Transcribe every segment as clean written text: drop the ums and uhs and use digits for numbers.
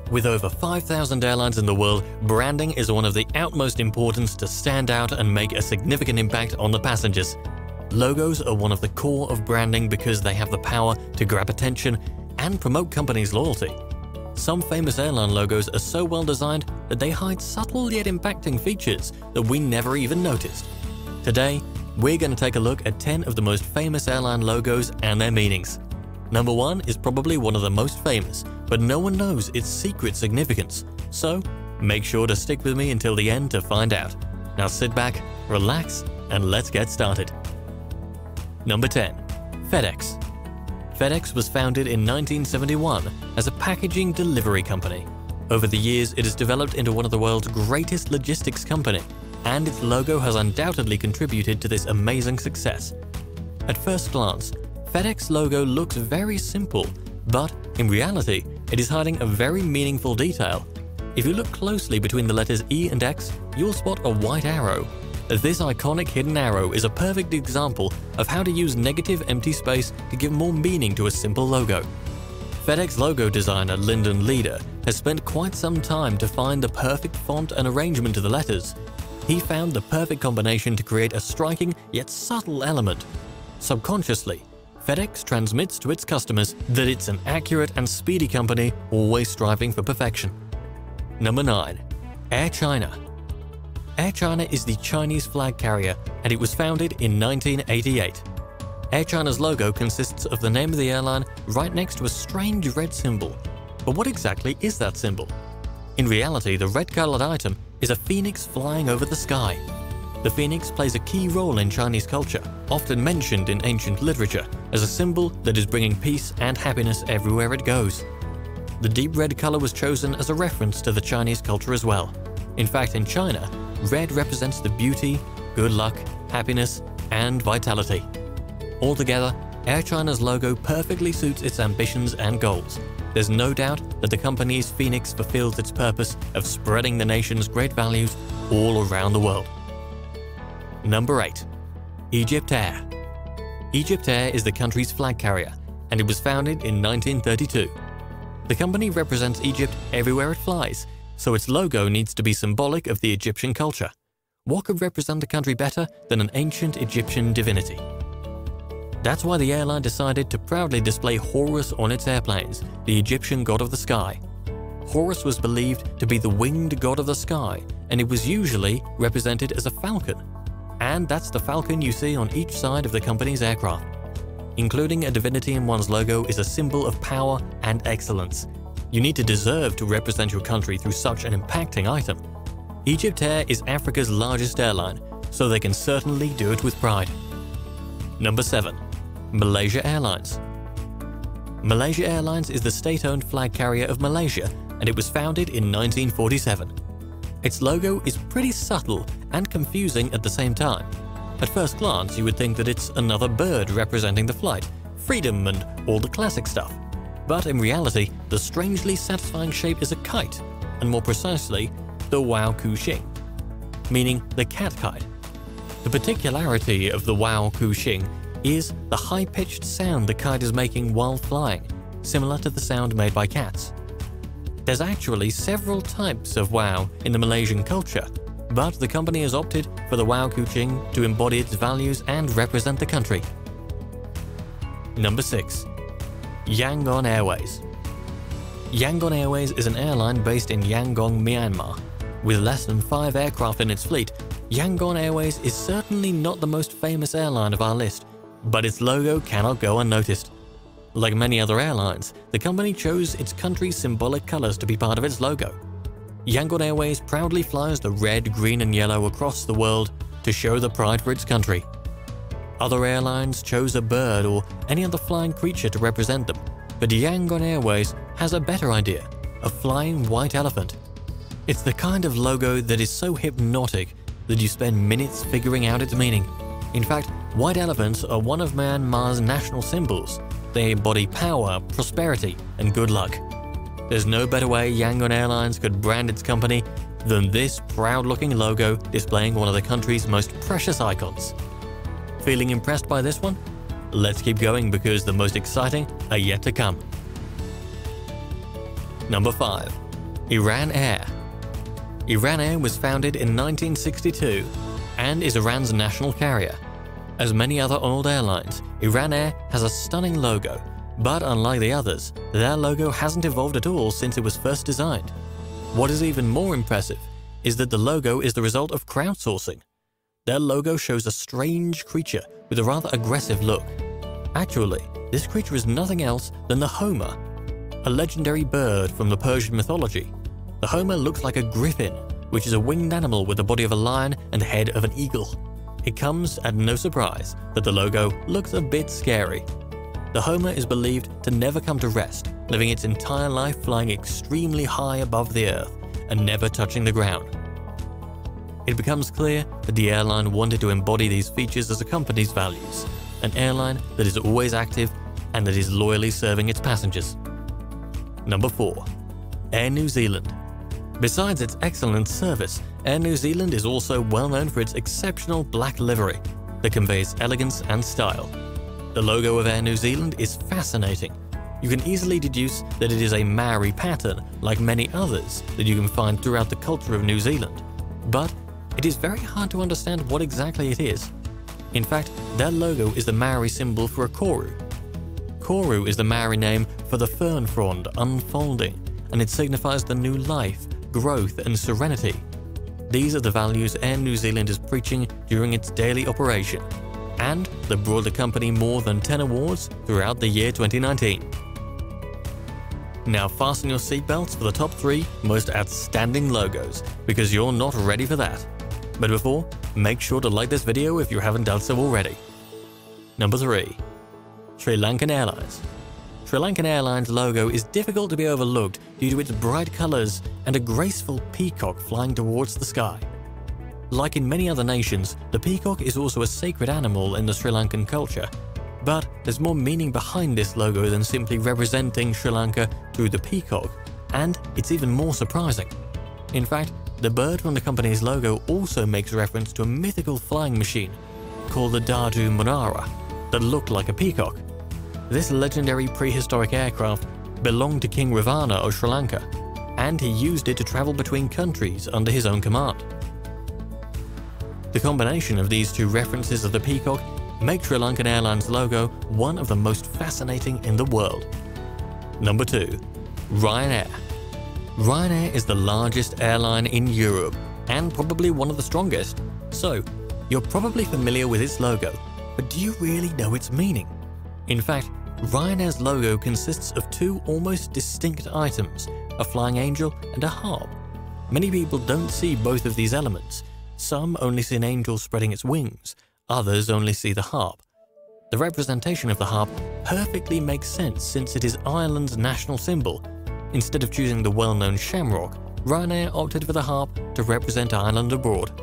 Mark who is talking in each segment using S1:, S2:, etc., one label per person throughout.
S1: With over 5,000 airlines in the world, branding is one of the utmost importance to stand out and make a significant impact on the passengers. Logos are one of the core of branding because they have the power to grab attention and promote companies' loyalty. Some famous airline logos are so well designed that they hide subtle yet impacting features that we never even noticed. Today, we're going to take a look at 10 of the most famous airline logos and their meanings. Number 1 is probably one of the most famous, but no one knows its secret significance. So, make sure to stick with me until the end to find out. Now sit back, relax, and let's get started. Number 10. FedEx. FedEx was founded in 1971 as a packaging delivery company. Over the years, it has developed into one of the world's greatest logistics company, and its logo has undoubtedly contributed to this amazing success. At first glance, FedEx logo looks very simple, but in reality, it is hiding a very meaningful detail. If you look closely between the letters E and X, you'll spot a white arrow. This iconic hidden arrow is a perfect example of how to use negative empty space to give more meaning to a simple logo. FedEx logo designer Lyndon Leader has spent quite some time to find the perfect font and arrangement of the letters. He found the perfect combination to create a striking yet subtle element. Subconsciously, FedEx transmits to its customers that it's an accurate and speedy company always striving for perfection. Number 9. Air China. Air China is the Chinese flag carrier, and it was founded in 1988. Air China's logo consists of the name of the airline right next to a strange red symbol. But what exactly is that symbol? In reality, the red-colored item is a phoenix flying over the sky. The phoenix plays a key role in Chinese culture, often mentioned in ancient literature, as a symbol that is bringing peace and happiness everywhere it goes. The deep red color was chosen as a reference to the Chinese culture as well. In fact, in China, red represents the beauty, good luck, happiness, and vitality. Altogether, Air China's logo perfectly suits its ambitions and goals. There's no doubt that the company's phoenix fulfills its purpose of spreading the nation's great values all around the world. Number 8. EgyptAir. EgyptAir is the country's flag carrier, and it was founded in 1932. The company represents Egypt everywhere it flies, so its logo needs to be symbolic of the Egyptian culture. What could represent the country better than an ancient Egyptian divinity? That's why the airline decided to proudly display Horus on its airplanes, the Egyptian god of the sky. Horus was believed to be the winged god of the sky, and it was usually represented as a falcon. And that's the falcon you see on each side of the company's aircraft. Including a divinity in one's logo is a symbol of power and excellence. You need to deserve to represent your country through such an impacting item. EgyptAir is Africa's largest airline, so they can certainly do it with pride. Number 7. Malaysia Airlines. Malaysia Airlines is the state-owned flag carrier of Malaysia, and it was founded in 1947. Its logo is pretty subtle and confusing at the same time. At first glance, you would think that it's another bird representing the flight, freedom, and all the classic stuff. But in reality, the strangely satisfying shape is a kite, and more precisely, the Wow Kuxing, meaning the cat kite. The particularity of the Wow Kuxing is the high-pitched sound the kite is making while flying, similar to the sound made by cats. There's actually several types of wow in the Malaysian culture, but the company has opted for the Wow Kuxing to embody its values and represent the country. Number 6. Yangon Airways. Yangon Airways is an airline based in Yangon, Myanmar. With less than 5 aircraft in its fleet, Yangon Airways is certainly not the most famous airline of our list, but its logo cannot go unnoticed. Like many other airlines, the company chose its country's symbolic colors to be part of its logo. Yangon Airways proudly flies the red, green, and yellow across the world to show the pride for its country. Other airlines chose a bird or any other flying creature to represent them, but Yangon Airways has a better idea, a flying white elephant. It's the kind of logo that is so hypnotic that you spend minutes figuring out its meaning. In fact, white elephants are one of Myanmar's national symbols. They embody power, prosperity, and good luck. There's no better way Yangon Airlines could brand its company than this proud-looking logo displaying one of the country's most precious icons. Feeling impressed by this one? Let's keep going because the most exciting are yet to come. Number 5. Ryanair. Ryanair was founded in 1962 and is Iran's national carrier. As many other old airlines, Ryanair has a stunning logo, but unlike the others, their logo hasn't evolved at all since it was first designed. What is even more impressive is that the logo is the result of crowdsourcing. Their logo shows a strange creature with a rather aggressive look. Actually, this creature is nothing else than the Homer, a legendary bird from the Persian mythology. The Homer looks like a griffin, which is a winged animal with the body of a lion and head of an eagle. It comes at no surprise that the logo looks a bit scary. The Homer is believed to never come to rest, living its entire life flying extremely high above the earth and never touching the ground. It becomes clear that the airline wanted to embody these features as a company's values, an airline that is always active and that is loyally serving its passengers. Number 4. Air New Zealand. Besides its excellent service, Air New Zealand is also well known for its exceptional black livery that conveys elegance and style. The logo of Air New Zealand is fascinating. You can easily deduce that it is a Maori pattern like many others that you can find throughout the culture of New Zealand. But it is very hard to understand what exactly it is. In fact, their logo is the Maori symbol for a koru. Koru is the Maori name for the fern frond unfolding, and it signifies the new life, growth and serenity. These are the values Air New Zealand is preaching during its daily operation, and that brought the company more than 10 awards throughout the year 2019. Now fasten your seatbelts for the top 3 most outstanding logos, because you're not ready for that. But before, make sure to like this video if you haven't done so already. Number 3. Sri Lankan Airlines. Sri Lankan Airlines logo is difficult to be overlooked due to its bright colors and a graceful peacock flying towards the sky. Like in many other nations, the peacock is also a sacred animal in the Sri Lankan culture. But there's more meaning behind this logo than simply representing Sri Lanka through the peacock, and it's even more surprising. In fact, the bird from the company's logo also makes reference to a mythical flying machine called the Dadu Monara that looked like a peacock. This legendary prehistoric aircraft belonged to King Ravana of Sri Lanka, and he used it to travel between countries under his own command. The combination of these two references of the peacock makes Sri Lankan Airlines logo one of the most fascinating in the world. Number 2. Ryanair. Ryanair is the largest airline in Europe and probably one of the strongest. So, you're probably familiar with its logo, but do you really know its meaning? In fact, Ryanair's logo consists of 2 almost distinct items, a flying angel and a harp. Many people don't see both of these elements. Some only see an angel spreading its wings, others only see the harp. The representation of the harp perfectly makes sense since it is Ireland's national symbol. Instead of choosing the well-known shamrock, Ryanair opted for the harp to represent Ireland abroad.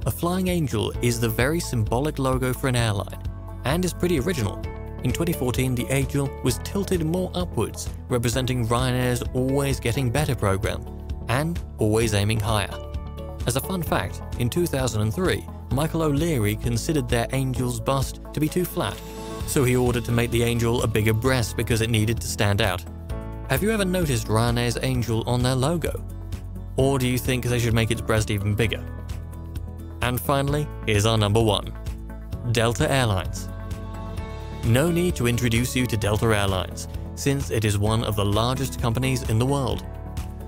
S1: A flying angel is the very symbolic logo for an airline, and is pretty original. In 2014, the angel was tilted more upwards, representing Ryanair's Always Getting Better program, and always aiming higher. As a fun fact, in 2003, Michael O'Leary considered their angel's bust to be too flat, so he ordered to make the angel a bigger breast because it needed to stand out. Have you ever noticed Ryanair's angel on their logo? Or do you think they should make its breast even bigger? And finally, here's our number 1. Delta Airlines. No need to introduce you to Delta Airlines, since it is one of the largest companies in the world.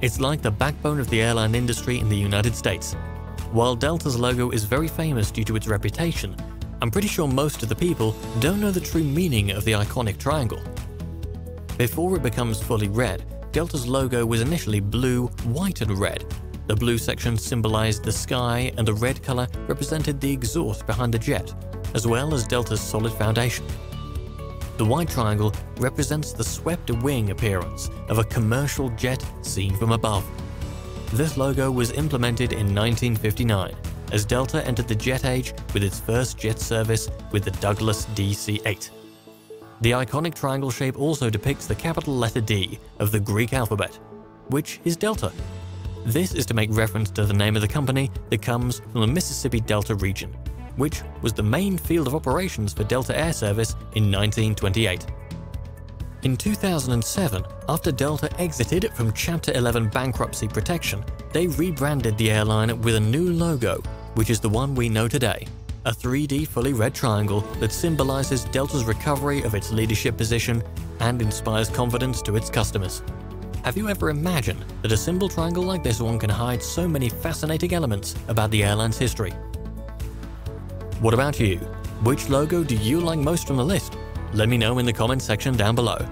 S1: It's like the backbone of the airline industry in the United States. While Delta's logo is very famous due to its reputation, I'm pretty sure most of the people don't know the true meaning of the iconic triangle. Before it becomes fully red, Delta's logo was initially blue, white and red. The blue section symbolized the sky and the red color represented the exhaust behind the jet, as well as Delta's solid foundation. The white triangle represents the swept wing appearance of a commercial jet seen from above. This logo was implemented in 1959 as Delta entered the jet age with its first jet service with the Douglas DC-8. The iconic triangle shape also depicts the capital letter D of the Greek alphabet, which is Delta. This is to make reference to the name of the company that comes from the Mississippi Delta region, which was the main field of operations for Delta Air Service in 1928. In 2007, after Delta exited from Chapter 11 bankruptcy protection, they rebranded the airline with a new logo, which is the one we know today, a 3D fully red triangle that symbolizes Delta's recovery of its leadership position and inspires confidence to its customers. Have you ever imagined that a simple triangle like this one can hide so many fascinating elements about the airline's history? What about you? Which logo do you like most from the list? Let me know in the comments section down below.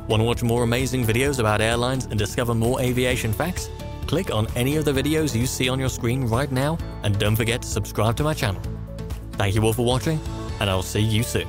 S1: Want to watch more amazing videos about airlines and discover more aviation facts? Click on any of the videos you see on your screen right now, and don't forget to subscribe to my channel. Thank you all for watching, and I'll see you soon.